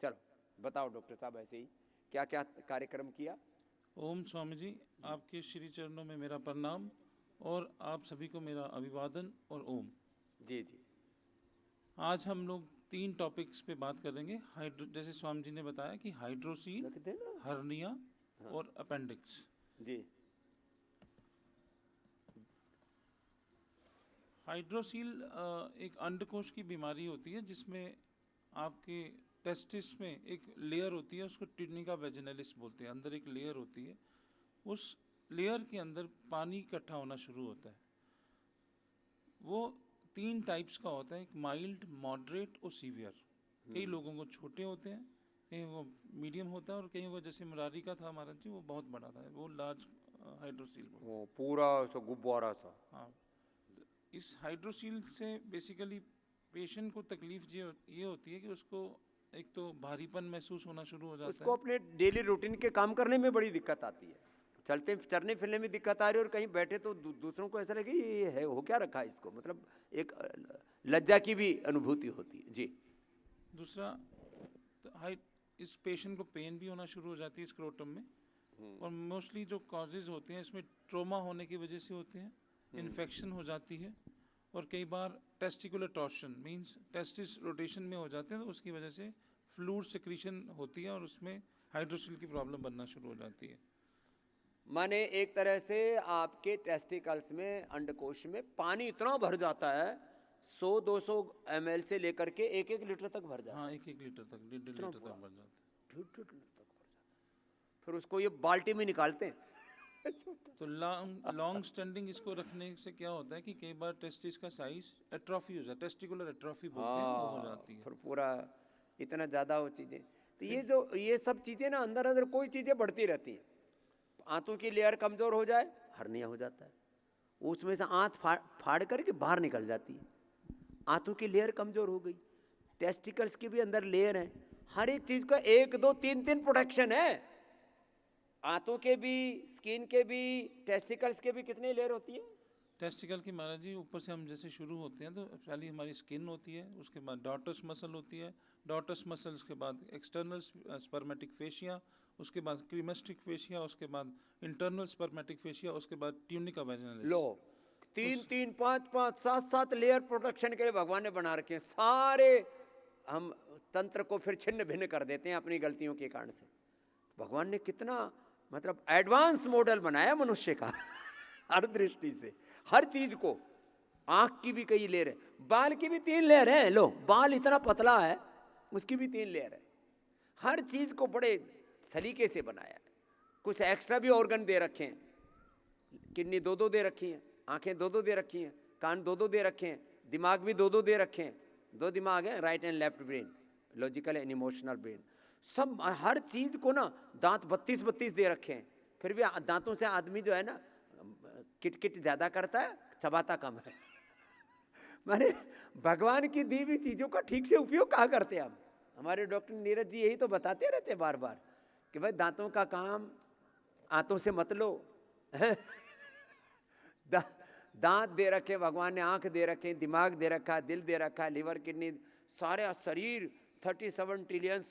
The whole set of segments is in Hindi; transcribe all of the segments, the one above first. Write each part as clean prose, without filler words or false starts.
चलो बताओ डॉक्टर साहब, ऐसे ही क्या क्या कार्यक्रम किया? ओम स्वामी जी, आपके श्री चरणों में मेरा प्रणाम और आप सभी को मेरा अभिवादन और ओम। जी जी। आज हम लोग 3 टॉपिक्स पे बात करेंगे। जैसे स्वामी जी ने बताया कि हाइड्रोसील, रख देना। हर्निया हाँ और अपेंडिक्स। जी। हाइड्रोसील एक अंडकोश की बीमारी होती है जिसमें आपके टेस्टिस में एक लेयर होती है, उसको ट्यूनिका वेजिनलिस बोलते हैं। अंदर एक लेयर होती है, उस लेयर के अंदर पानी इकट्ठा होना शुरू होता है। वो 3 टाइप्स का होता है, एक माइल्ड, मॉडरेट और सीवियर। कई लोगों को छोटे होते हैं, कहीं वो मीडियम होता है और कहीं वो, जैसे मुरारी का था महाराज जी, वो बहुत बड़ा था, वो लार्ज हाइड्रोसील बोलते हैं। वो पूरा सा गुब्बारा सा। हाँ, इस हाइड्रोसील से बेसिकली पेशेंट को तकलीफ ये होती है कि उसको एक तो भारीपन महसूस होना शुरू हो जाता उसको है। अपने डेली रूटीन के काम करने में बड़ी दिक्कत आती है, चलने फिरने में दिक्कत आ रही है, और कहीं बैठे तो दूसरों को ऐसा लगे ये है हो क्या रखा है इसको, मतलब एक लज्जा की भी अनुभूति होती है। जी। दूसरा, तो इस पेशेंट को पेन भी होना शुरू हो जाती है स्क्रोटम में, और मोस्टली जो कॉजेज होते हैं इसमें ट्रोमा होने की वजह से होते हैं, इन्फेक्शन हो जाती है, और कई बार testicular torsion means testis rotation में हो जाते हैं, तो उसकी वजह से फ्लूइड सिक्रीशन होती है और उसमें हाइड्रोसील की प्रॉब्लम बनना शुरू हो जाती है। माने एक तरह से आपके टेस्टिकल्स में, अंडकोश में पानी इतना भर जाता है, 100-200 ml से लेकर के 1-1 लीटर तक भर जाता है। हाँ, 1-1 लीटर तक, 1.5 इतना लीटर पूरा तक बन जाता है। 1.5 लीटर तक भर जाता है। फिर उसको ये बाल्टी में निकालते हैं। तो लॉन्ग स्टैंडिंग इसको रखने से क्या होता है कि कई बार टेस्टिस का साइज एट्रोफी हो जाता है, टेस्टिकुलर एट्रोफी बोलते हैं, वो हो जाती है। फिर पूरा इतना ज़्यादा वो चीज़ें, तो फिर ये सब चीज़ें ना, अंदर अंदर कोई चीज़ें बढ़ती रहती हैं। आंतों की लेयर कमज़ोर हो जाए, हर्निया हो जाता है, उसमें से आंत फाड़ करके बाहर निकल जाती है। आंतों की लेयर कमज़ोर हो गई, टेस्टिकल्स की भी अंदर लेयर है, हर एक चीज़ का 1 2 3 3 प्रोटेक्शन है। आंतों के भी, स्किन के भी, टेस्टिकल्स के भी कितनी लेयर होती है? टेस्टिकल की महाराज जी, ऊपर से हम जैसे शुरू होते हैं तो पहले हमारी स्किन होती है, उसके बाद डॉटस मसल होती है, डॉटस मसल्स के बाद एक्सटर्नल स्पर्मेटिक फेशिया, उसके बाद क्रीमेस्टिक फेशिया, उसके बाद इंटरनल स्पर्मेटिक फेशिया, उसके बाद ट्यूनिका वेजिनलिस। लो 3 3 5 5 7 7 लेयर प्रोटेक्शन के लिए भगवान ने बना रखे हैं सारे। हम तंत्र को फिर छिन्न भिन्न कर देते हैं अपनी गलतियों के कारण से। भगवान ने कितना मतलब एडवांस मॉडल बनाया मनुष्य का हर दृष्टि से, हर चीज को। आंख की भी कई लेयर है, बाल की भी 3 लेयर है। लो, बाल इतना पतला है, उसकी भी 3 लेयर है। हर चीज को बड़े सलीके से बनाया है। कुछ एक्स्ट्रा भी ऑर्गन दे रखे हैं, किडनी 2-2 दे रखी हैं, आंखें 2-2 दे रखी हैं, कान 2-2 दे रखे हैं, दिमाग भी 2-2 दे रखे हैं। 2 दिमाग हैं, right and left brain, logical and emotional brain. सब हर चीज को ना, दांत 32-32 दे रखे हैं। फिर भी दांतों से आदमी जो है ना, किट ज्यादा करता है, चबाता कम है। माने भगवान की दी हुई चीजों का ठीक से उपयोग कहाँ करते हैं हम? हमारे डॉक्टर नीरज जी यही तो बताते रहते हैं बार बार कि भाई दांतों का काम आंतों से मत लो। दांत दे रखे भगवान ने, आंख दे रखे, दिमाग दे रखा, दिल दे रखा, लिवर, किडनी, सारे शरीर 37 ट्रिलियन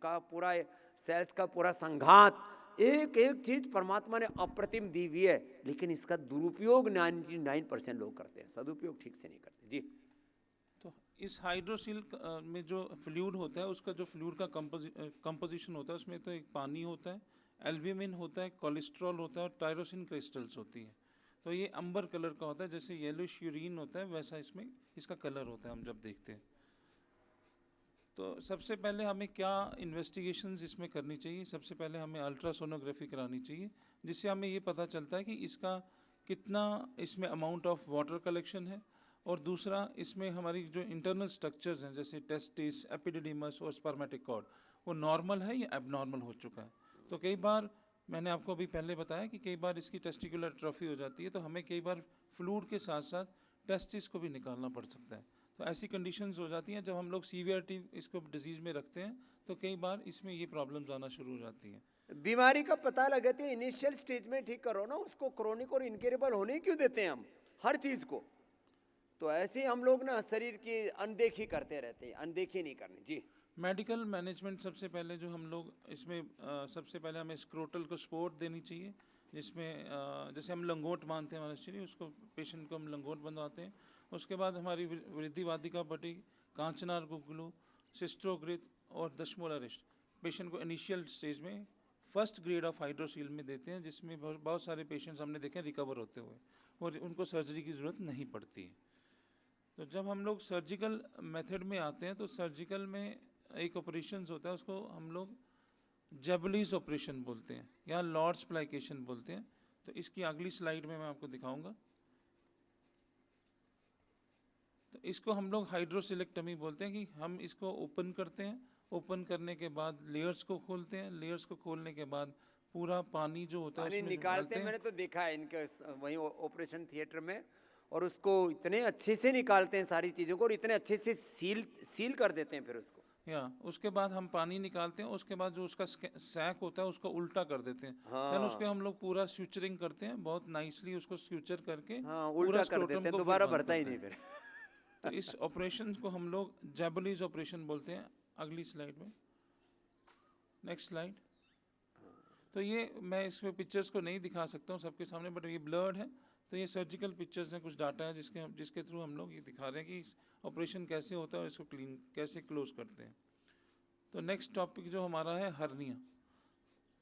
का पूरा सेल्स का पूरा संघात, एक एक चीज परमात्मा ने अप्रतिम दी हुई है। लेकिन इसका दुरुपयोग 99% लोग करते हैं, सदुपयोग ठीक से नहीं करते। जी। तो इस हाइड्रोसील में जो फ्लूइड होता है, उसका जो फ्लूइड का कंपोजिशन होता है, उसमें तो एक पानी होता है, एल्ब्यूमिन होता है, कोलेस्ट्रॉल होता है और टायरोसिन क्रिस्टल्स होती हैं। तो ये अंबर कलर का होता है, जैसे येलोइश यूरिन होता है वैसा इसमें इसका कलर होता है हम जब देखते हैं। तो सबसे पहले हमें क्या इन्वेस्टिगेशंस इसमें करनी चाहिए? सबसे पहले हमें अल्ट्रासोनोग्राफी करानी चाहिए, जिससे हमें ये पता चलता है कि इसका कितना इसमें अमाउंट ऑफ वाटर कलेक्शन है, और दूसरा इसमें हमारी जो इंटरनल स्ट्रक्चर्स हैं जैसे टेस्टिस, एपिडिडिमस और स्पर्मेटिक कॉर्ड, वो नॉर्मल है या एबनॉर्मल हो चुका है। तो कई बार मैंने आपको अभी पहले बताया कि कई बार इसकी टेस्टिकुलर एट्रोफी हो जाती है, तो हमें कई बार फ्लूइड के साथ साथ टेस्टिस को भी निकालना पड़ सकता है। तो ऐसी कंडीशंस हो जाती हैं जब हम लोग सीवियरिटी इसको डिजीज़ में रखते हैं, तो कई बार इसमें ये प्रॉब्लम्स आना शुरू हो जाती हैं। बीमारी का पता लगाते हैं इनिशियल स्टेज में, ठीक करो ना उसको। क्रोनिक और इनक्योरेबल होने क्यों देते हैं हम हर चीज को? तो ऐसे हम लोग ना शरीर की अनदेखी करते रहते हैं, अनदेखी नहीं करनी। जी। मेडिकल मैनेजमेंट सबसे पहले जो हम लोग इसमें सबसे पहले हमें स्क्रोटल को सपोर्ट देनी चाहिए, जिसमें जैसे हम लंगोट बांधते हैं महाराष्ट्री, उसको पेशेंट को हम लंगोट बंधवाते हैं। उसके बाद हमारी वृद्धि वादिका पट्टी, कांचनार गुगलू, सिस्ट्रोग्रिथ और दशमोला रिस्ट पेशेंट को इनिशियल स्टेज में फर्स्ट ग्रेड ऑफ हाइड्रोसील में देते हैं, जिसमें बहुत सारे पेशेंट्स हमने देखे रिकवर होते हुए और उनको सर्जरी की ज़रूरत नहीं पड़ती है। तो जब हम लोग सर्जिकल मेथड में आते हैं तो सर्जिकल में एक ऑपरेशन होता है, उसको हम लोग जबलीज ऑपरेशन बोलते हैं या लॉर्ड्स प्लाइकेशन बोलते हैं। तो इसकी अगली स्लाइड में मैं आपको दिखाऊंगा। तो इसको हम लोग हाइड्रोसिलेक्टमी बोलते हैं कि हम इसको ओपन करते हैं, ओपन करने के बाद लेयर्स को खोलते हैं, लेयर्स को खोलने के बाद पूरा पानी जो होता है पानी उसमें निकालते हैं। हैं। मैंने तो देखा है इनके वहीं ऑपरेशन थिएटर में, और उसको इतने अच्छे से निकालते हैं सारी चीज़ों को, और इतने अच्छे से सील कर देते हैं फिर उसको। या उसके बाद हम पानी निकालते हैं, उसके बाद जो उसका सैक होता है उसको उल्टा कर देते हैं। हाँ। देन उसके हम लोग पूरा स्यूचरिंग करते हैं, बहुत नाइसली उसको स्यूचर करके हाँ, पूरा उल्टा कर स्क्रोटम देते हैं, को फिर दोबारा बंद भरता ही करते नहीं हैं। फिर। तो इस ऑपरेशन को हम लोग जैबलीज ऑपरेशन बोलते हैं। अगली स्लाइड में, नेक्स्ट स्लाइड। तो ये मैं इसमें पिक्चर्स को नहीं दिखा सकता हूँ सबके सामने, बट ये ब्लर्ड है। तो ये सर्जिकल पिक्चर्स हैं, कुछ डाटा है जिसके थ्रू हम लोग ये दिखा रहे हैं कि ऑपरेशन कैसे होता है और इसको क्लीन कैसे क्लोज करते हैं। तो नेक्स्ट टॉपिक जो हमारा है हर्निया।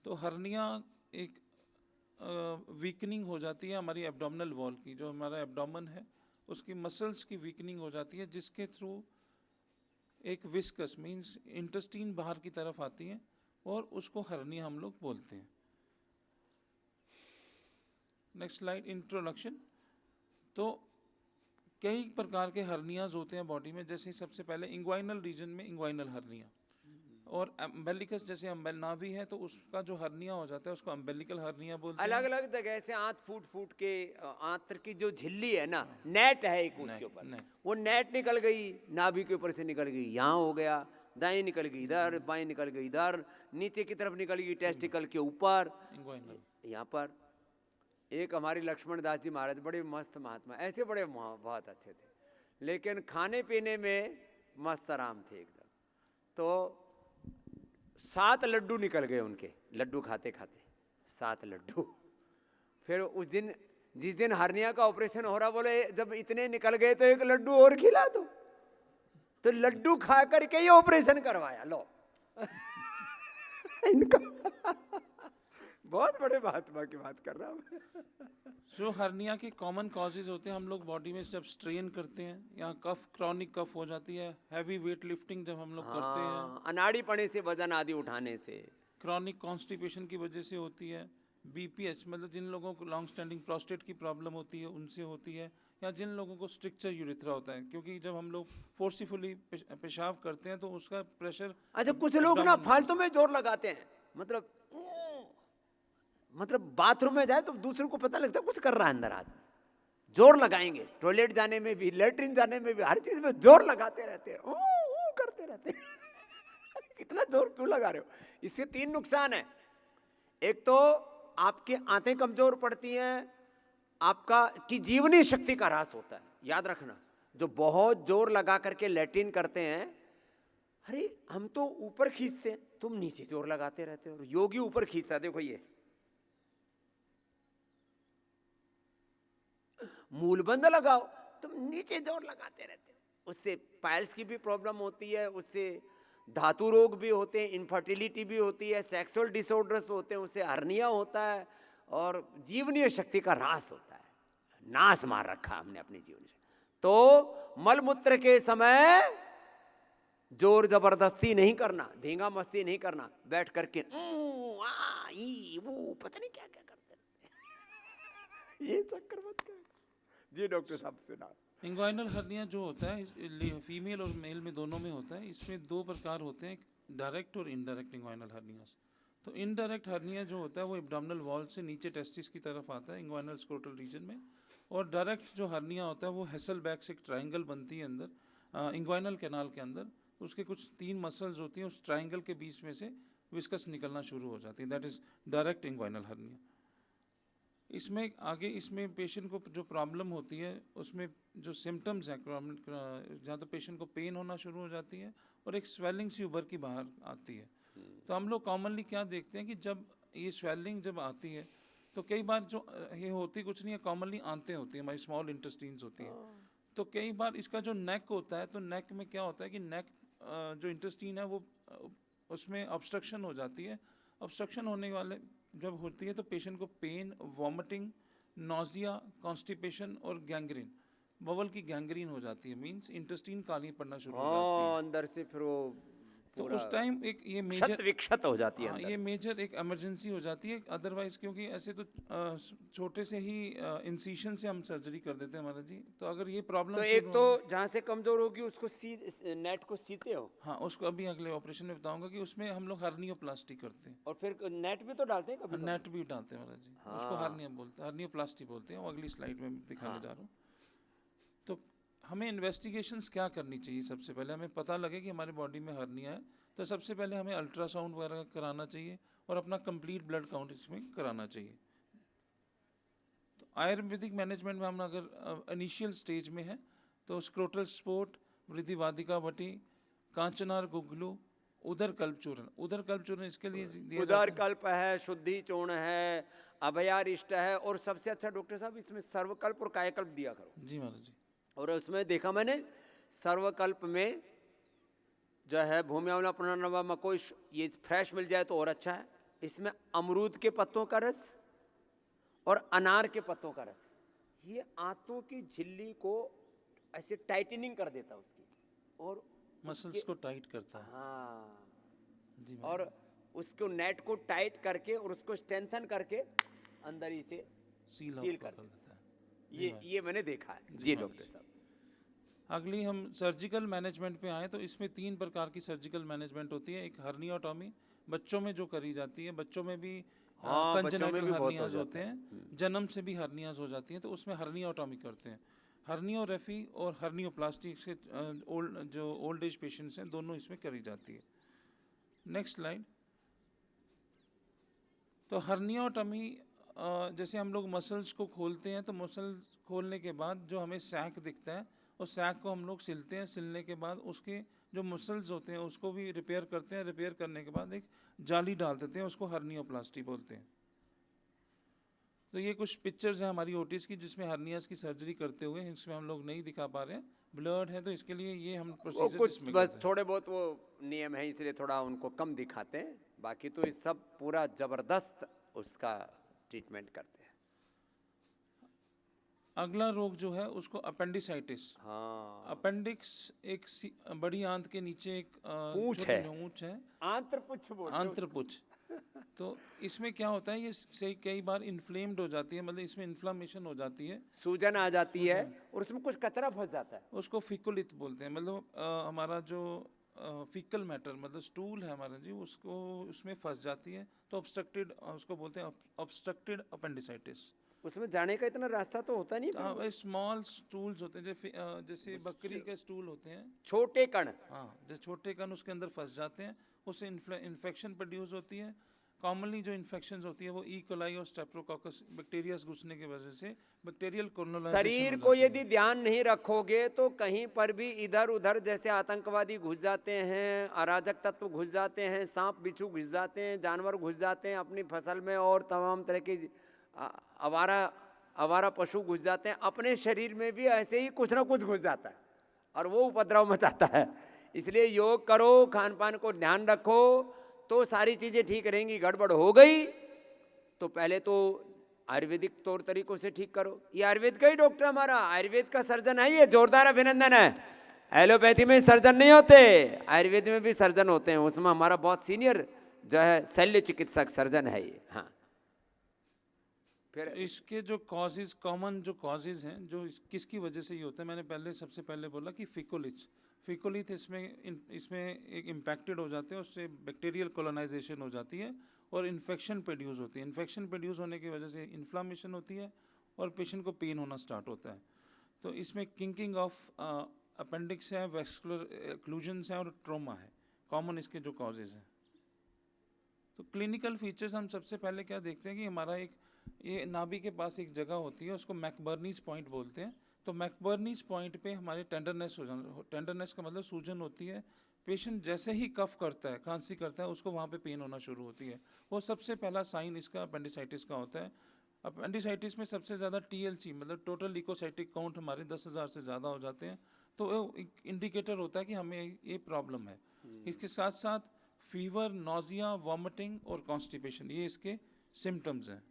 तो हर्निया एक वीकनिंग हो जाती है हमारी एब्डोमिनल वॉल की, जो हमारा एब्डोमेन है उसकी मसल्स की वीकनिंग हो जाती है, जिसके थ्रू एक विस्कस मींस इंटेस्टाइन बाहर की तरफ आती है और उसको हर्निया हम लोग बोलते हैं। Next slide, introduction. तो कई प्रकार के हर्नियाज होते हैं बॉडी में, जैसे सबसे पहले इंग्वाइनल रीजन में इंग्वाइनल हर्निया, और अम्बेलिकस जैसे नाभि है तो उसका जो हर्निया हो जाता है उसको अम्बेलिकल हर्निया बोलते हैं। अलग अलग जगह से आंत फूट के आंत्र की जो झिल्ली है ना, नेट है एक उसके ऊपर, वो नेट निकल गई, नाभि के ऊपर से निकल गई, यहाँ हो गया, दाएं निकल गई इधर, बाएं निकल गई इधर, नीचे की तरफ निकल गई टेस्टिकल के ऊपर, यहाँ पर। एक हमारी लक्ष्मण दास जी महाराज बड़े मस्त महात्मा, ऐसे बड़े बहुत अच्छे थे, लेकिन खाने पीने में मस्त आराम थे एकदम। तो 7 लड्डू निकल गए उनके, लड्डू खाते खाते 7 लड्डू। फिर उस दिन जिस दिन हर्निया का ऑपरेशन हो रहा, बोले जब इतने निकल गए तो एक लड्डू और खिला दो। तो लड्डू खा करके ही ऑपरेशन करवाया। लो इनका बहुत बड़े महात्मा की बात कर रहा हूँ। जो हर्निया के कॉमन कॉजेज होते हैं, हम लोग बॉडी में जब स्ट्रेन करते हैं या कफ, क्रॉनिक कफ हो जाती है, हैवी वेट लिफ्टिंग जब हम लोग करते हैं, अनाड़ीपने से, वजन आदि उठाने से, क्रॉनिक कॉन्स्टिपेशन की वजह से होती है, बीपीएच मतलब जिन लोगों को लॉन्ग स्टैंडिंग प्रोस्टेट की प्रॉब्लम होती है उनसे होती है, या जिन लोगों को स्ट्रिक्चर यूरिथ्रा होता है, क्योंकि जब हम लोग फोर्सिफुली पेशाब करते हैं तो उसका प्रेशर। अच्छा, कुछ लोग ना फालतू में जोर लगाते हैं, मतलब बाथरूम में जाए तो दूसरों को पता लगता है कुछ कर रहा है अंदर आदमी, जोर लगाएंगे, टॉयलेट जाने में भी, लेटरिन जाने में भी, हर चीज में जोर लगाते रहते हैं, करते रहते हैं। इतना जोर क्यों लगा रहे हो? इससे 3 नुकसान है। एक तो आपकी आंतें कमजोर पड़ती हैं, आपका की जीवनी शक्ति का ह्रास होता है। याद रखना, जो बहुत जोर लगा करके लेटरिन करते हैं, अरे हम तो ऊपर खींचते हैं, तुम नीचे जोर लगाते रहते हो। योगी ऊपर खींचता, देखो ये मूलबंद लगाओ, तुम नीचे जोर लगाते रहते हो। उससे पाइल्स की भी प्रॉब्लम होती है, उससे धातु रोग भी होते हैं, इनफर्टिलिटी भी होती है, सेक्सुअल डिसऑर्डर्स होते हैं, उससे हर्निया होता है, और जीवनीय शक्ति का ह्रास होता है। नाश मार रखा हमने अपनी जीवनी शक्ति। तो मलमूत्र के समय जोर जबरदस्ती नहीं करना, धींगा मस्ती नहीं करना, बैठ करके वो पता नहीं क्या क्या करते रहते। ये चक्कर मत कर। जी डॉक्टर साहब सुना। इंग्वाइनल हर्निया जो होता है फीमेल और मेल में दोनों में होता है। इसमें 2 प्रकार होते हैं, डायरेक्ट और इनडायरेक्ट इंग्वाइनल हर्नियास। तो इनडायरेक्ट हर्निया जो होता है वो एब्डोमिनल वॉल से नीचे टेस्टिस की तरफ आता है इंग्वाइनल स्क्रोटल रीजन में, और डायरेक्ट जो हर्निया होता है वो हेसलबैक से एक ट्राइंगल बनती है अंदर इंग्वाइनल कैनाल के अंदर। उसके कुछ 3 मसल्स होती हैं, उस ट्राइंगल के बीच में से विस्कस निकलना शुरू हो जाती है, that is direct inguinal hernia. इसमें आगे इसमें पेशेंट को जो प्रॉब्लम होती है उसमें जो सिम्टम्स हैं, जहाँ तो पेशेंट को पेन होना शुरू हो जाती है और एक स्वेलिंग सी उभर की बाहर आती है। तो हम लोग कॉमनली क्या देखते हैं कि जब ये स्वेलिंग जब आती है तो कई बार जो ये होती कुछ नहीं है, कॉमनली आंतें होती हैं, हमारी स्मॉल इंटेस्टाइन्स होती हैं। तो कई बार इसका जो नेक होता है, तो नेक में क्या होता है कि नेक जो इंटेस्टाइन है वो उसमें ऑब्स्ट्रक्शन हो जाती है। ऑब्स्ट्रक्शन होने वाले जब होती है तो पेशेंट को पेन, वॉमिटिंग, नोजिया, कॉन्स्टिपेशन और गैंग्रीन, बवल की गैंग्रीन हो जाती है, मींस इंटेस्टाइन काली पड़ना शुरू हो जाती है। हाँ, अंदर से फिर वो तो पूरा उस टाइम एक ये क्षत मेजर, विक्षत हो जाती है हाँ अंदर ये से। मेजर एक इमरजेंसी हो जाती है। अदरवाइज क्योंकि ऐसे तो छोटे से ही इंसिशन से हम सर्जरी कर देते हैं महाराज जी। तो अगर ये तो प्रॉब्लम एक शुरू तो हो, जहाँ से कमजोर होगी उसको नेट को सीते हो, हाँ उसको अभी अगले ऑपरेशन में बताऊंगा कि उसमें हम लोग हर्नियोप्लास्टी करते हैं। और फिर नेट भी तो डालते हैं कभी कभी। नेट भी डालते हैं महाराज जी, उसको हर्निया बोलते हैं, हर्नियोप्लास्टी बोलते हैं। वो अगली स्लाइड में दिखाने जा रहा हूँ। तो हमें इन्वेस्टिगेशंस क्या करनी चाहिए? सबसे पहले हमें पता लगे कि हमारे बॉडी में हर्निया है, तो सबसे पहले हमें अल्ट्रासाउंड वगैरह कराना चाहिए और अपना कंप्लीट ब्लड काउंट इसमें कराना चाहिए। तो आयुर्वेदिक मैनेजमेंट में हम अगर इनिशियल स्टेज में है तो स्क्रोटल स्पोर्ट, वृद्धिवादिका वटी, कांचनार गुगलू, उदर कल्पचूर्ण। उदर कल्पचूर्ण इसके लिए दिया उदार जाता है। कल्प है, शुद्धि चूर्ण है, अभयारिष्ट है, और सबसे अच्छा डॉक्टर साहब इसमें सर्वकल्प और कायाकल्प दिया करो। जी महाराज जी। और उसमें देखा मैंने सर्वकल्प में जो है भूमि आंवला पुनर्नवा मकोई ये फ्रेश मिल जाए तो और अच्छा है। इसमें अमरूद के पत्तों का रस और अनार के पत्तों का रस, ये आंतों की झिल्ली को ऐसे टाइटनिंग कर देता है उसकी, और मसल्स को टाइट करता है। हाँ, जी और उसको नेट को टाइट करके और उसको स्ट्रेंथन करके अंदर ही से सील सील ऑफ कर कर देता देता है। है। ये मैंने देखा है जी जी महाराज। डॉक्टर साहब। अगली हम सर्जिकल मैनेजमेंट पे आए तो इसमें 3 प्रकार की सर्जिकल मैनेजमेंट होती है। एक हर्नियोटॉमी, बच्चों में जो करी जाती है, बच्चों में भी हाँ, बच्चों में कंजेनाइटल भी बहुत हो हर्नियाज होते जाता है। हैं, जन्म से भी हर्नियाज हो जाती हैं, तो उसमें हर्नियोटॉमी करते हैं। हर्नियोरेफी और हर्नियोप्लास्टी से जो ओल्ड एज पेशेंट्स हैं दोनों इसमें करी जाती है। Next slide. तो हर्नियोटॉमी जैसे हम लोग मसल्स को खोलते हैं, तो मसल खोलने के बाद जो हमें सैक दिखता है, उस सैक को हम लोग सिलते हैं। सिलने के बाद उसके जो मसल्स होते हैं उसको भी रिपेयर करते हैं। रिपेयर करने के बाद एक जाली डाल देते हैं, उसको हर्नियोप्लास्टी बोलते हैं। तो ये कुछ पिक्चर्स हैं हमारी ओटीज की जिसमें हर्नियाज की सर्जरी करते हुए, इसमें हम लोग नहीं दिखा पा रहे हैं, ब्लर्ड है, तो इसके लिए ये हम वो प्रोसीजर कुछ इसमें बस करते हैं। थोड़े बहुत वो नियम है इसलिए थोड़ा उनको कम दिखाते हैं, बाकी तो इस सब पूरा जबरदस्त उसका ट्रीटमेंट करते हैं। अगला रोग जो है उसको अपेंडिसाइटिस। हाँ, अपेंडिक्स एक बड़ी आंत के नीचे एक पूंछ छोटी है, नोच है, आंत्रपुच्छ बोलते हैं उसको। आंत्रपुच्छ। तो इसमें क्या होता है, ये कई बार इन्फ्लेम्ड हो जाती है, मतलब इसमें इन्फ्लामेशन हो जाती है, सूजन आ जाती है और उसमें कुछ कचरा फंस जाता है। उसको फिकुलित बोलते हैं। मतलब हमारा जो फीकल मैटर मतलब स्टूल है हमारा जी, उसको उसमें फंस जाती है, तो ऑब्स्ट्रक्टेड, उसको बोलते हैं ऑब्स्ट्रक्टेड अपेंडिसाइटिस। उसमें जाने का इतना रास्ता तो होता नहीं, फिर वो स्मॉल स्टूल्स होते हैं जैसे बकरी के स्टूल होते हैं, छोटे कण। हाँ, जो छोटे कण उसके अंदर फंस जाते हैं, उससे इन्फेक्शन प्रोड्यूस होती है। कॉमनली जो इन्फेक्शंस होती है वो ई कोलाई और स्टेप्टोकोकस बैक्टीरिया घुसने की वजह से बैक्टीरियल कोलोनाइजेशन शरीर हो को जाती यदि है। ध्यान नहीं रखोगे तो कहीं पर भी इधर उधर जैसे आतंकवादी घुस जाते हैं, अराजक तत्व घुस जाते हैं, सांप बिच्छू घुस जाते हैं, जानवर घुस जाते हैं अपनी फसल में, और तमाम तरह के आवारा आवारा पशु घुस जाते हैं। अपने शरीर में भी ऐसे ही कुछ ना कुछ घुस जाता है और वो उपद्रव मचाता है। इसलिए योग करो, खान पान को ध्यान रखो तो सारी चीजें ठीक रहेंगी। गड़बड़ हो गई तो पहले तो आयुर्वेदिक तौर तरीकों से ठीक करो। ये आयुर्वेद का ही डॉक्टर हमारा, आयुर्वेद का सर्जन है, ये जोरदार अभिनंदन है। एलोपैथी में सर्जन नहीं होते, आयुर्वेद में भी सर्जन होते हैं। उसमें हमारा बहुत सीनियर जो है शल्य चिकित्सक सर्जन है ये। हाँ, फिर तो इसके जो कॉजेज, कॉमन जो कॉजेज हैं, जो किसकी वजह से ये होता है, मैंने पहले सबसे पहले बोला कि फिकोलिच। फिकोलिथ इसमें एक इम्पैक्टेड हो जाते हैं, उससे बैक्टीरियल कोलोनाइजेशन हो जाती है और इन्फेक्शन प्रोड्यूस होती है। इन्फेक्शन प्रोड्यूस होने की वजह से इन्फ्लामेशन होती है और पेशेंट को पेन होना स्टार्ट होता है। तो इसमें किंकिंग ऑफ अपेंडिक्स है, वेस्कुलर एक्लूजन्स हैं और ट्रोमा है, कॉमन इसके जो कॉजेज हैं। तो क्लिनिकल फीचर्स हम सबसे पहले क्या देखते हैं कि हमारा एक ये नाभि के पास एक जगह होती है, उसको मैकबर्नीज पॉइंट बोलते हैं। तो मैकबर्नीज पॉइंट पे हमारे टेंडरनेस हो जाना, टेंडरनेस का मतलब सूजन होती है। पेशेंट जैसे ही कफ करता है, खांसी करता है, उसको वहाँ पे पेन होना शुरू होती है। वो सबसे पहला साइन इसका अपेंडिसाइटिस का होता है। अपेंडिसाइटिस में सबसे ज़्यादा TLC मतलब टोटल ल्यूकोसाइटिक काउंट हमारे 10,000 से ज़्यादा हो जाते हैं। तो वो एक इंडिकेटर होता है कि हमें ये प्रॉब्लम है। इसके साथ साथ फीवर, नोजिया, वॉमिटिंग और कॉन्स्टिपेशन, ये इसके सिम्टम्स हैं।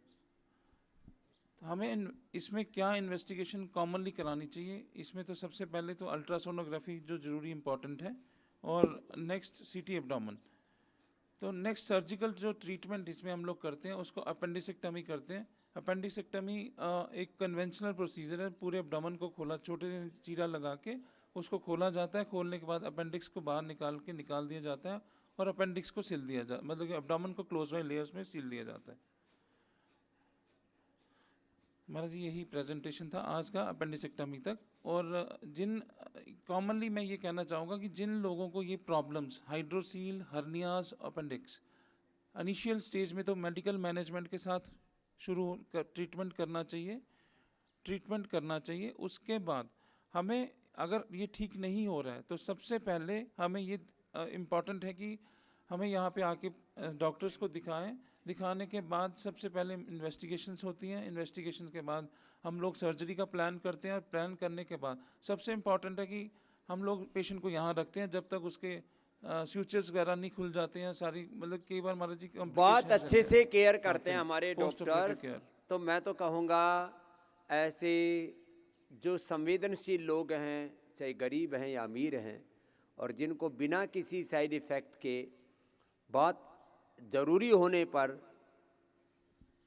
तो हमें इसमें क्या इन्वेस्टिगेशन कॉमनली करानी चाहिए? इसमें तो सबसे पहले तो अल्ट्रासोनोग्राफी जो ज़रूरी इंपॉर्टेंट है, और नेक्स्ट CT एब्डोमेन। तो नेक्स्ट सर्जिकल जो ट्रीटमेंट इसमें हम लोग करते हैं उसको अपेंडिसेक्टमी करते हैं। अपेंडिसेक्टमी एक कन्वेंशनल प्रोसीजर है। पूरे एब्डोमेन को खोला, छोटे से चीरा लगा के उसको खोला जाता है। खोलने के बाद अपेंडिक्स को बाहर निकाल दिया जाता है और अपेंडिक्स को सिल दिया जाता है, मतलब कि एब्डोमेन को क्लोज वाई लेयर्स में सिल दिया जाता है। महाराज जी यही प्रेजेंटेशन था आज का अपेंडिसेक्टमी तक। और जिन कॉमनली मैं ये कहना चाहूँगा कि जिन लोगों को ये problems hydrocele, hernias, appendix, initial stage में तो मेडिकल मैनेजमेंट के साथ ट्रीटमेंट करना चाहिए। उसके बाद हमें अगर ये ठीक नहीं हो रहा है तो सबसे पहले हमें ये इम्पॉर्टेंट है कि हमें यहाँ पे आके डॉक्टर्स को दिखाने के बाद सबसे पहले इन्वेस्टिगेशंस होती हैं। इन्वेस्टिगेशंस के बाद हम लोग सर्जरी का प्लान करते हैं, और प्लान करने के बाद सबसे इम्पॉर्टेंट है कि हम लोग पेशेंट को यहाँ रखते हैं जब तक उसके स्यूचर्स वगैरह नहीं खुल जाते हैं सारी, मतलब कई बार महाराज जी बहुत अच्छे से केयर करते हैं हमारे Post operative डॉक्टर्स। care। तो मैं तो कहूँगा ऐसे जो संवेदनशील लोग हैं, चाहे गरीब हैं या अमीर हैं, और जिनको बिना किसी साइड इफ़ेक्ट के बहुत ज़रूरी होने पर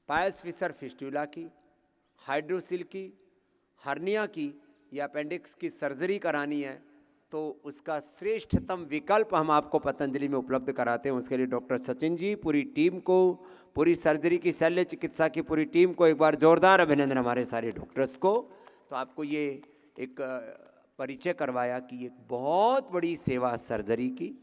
पायस फिशर फिस्टुला की, हाइड्रोसिल की, हर्निया की या अपेंडिक्स की सर्जरी करानी है, तो उसका श्रेष्ठतम विकल्प हम आपको पतंजलि में उपलब्ध कराते हैं। उसके लिए डॉक्टर सचिन जी, पूरी टीम को, पूरी सर्जरी की शल्य चिकित्सा की पूरी टीम को एक बार जोरदार अभिनंदन, हमारे सारे डॉक्टर्स को। तो आपको ये एक परिचय करवाया कि एक बहुत बड़ी सेवा सर्जरी की।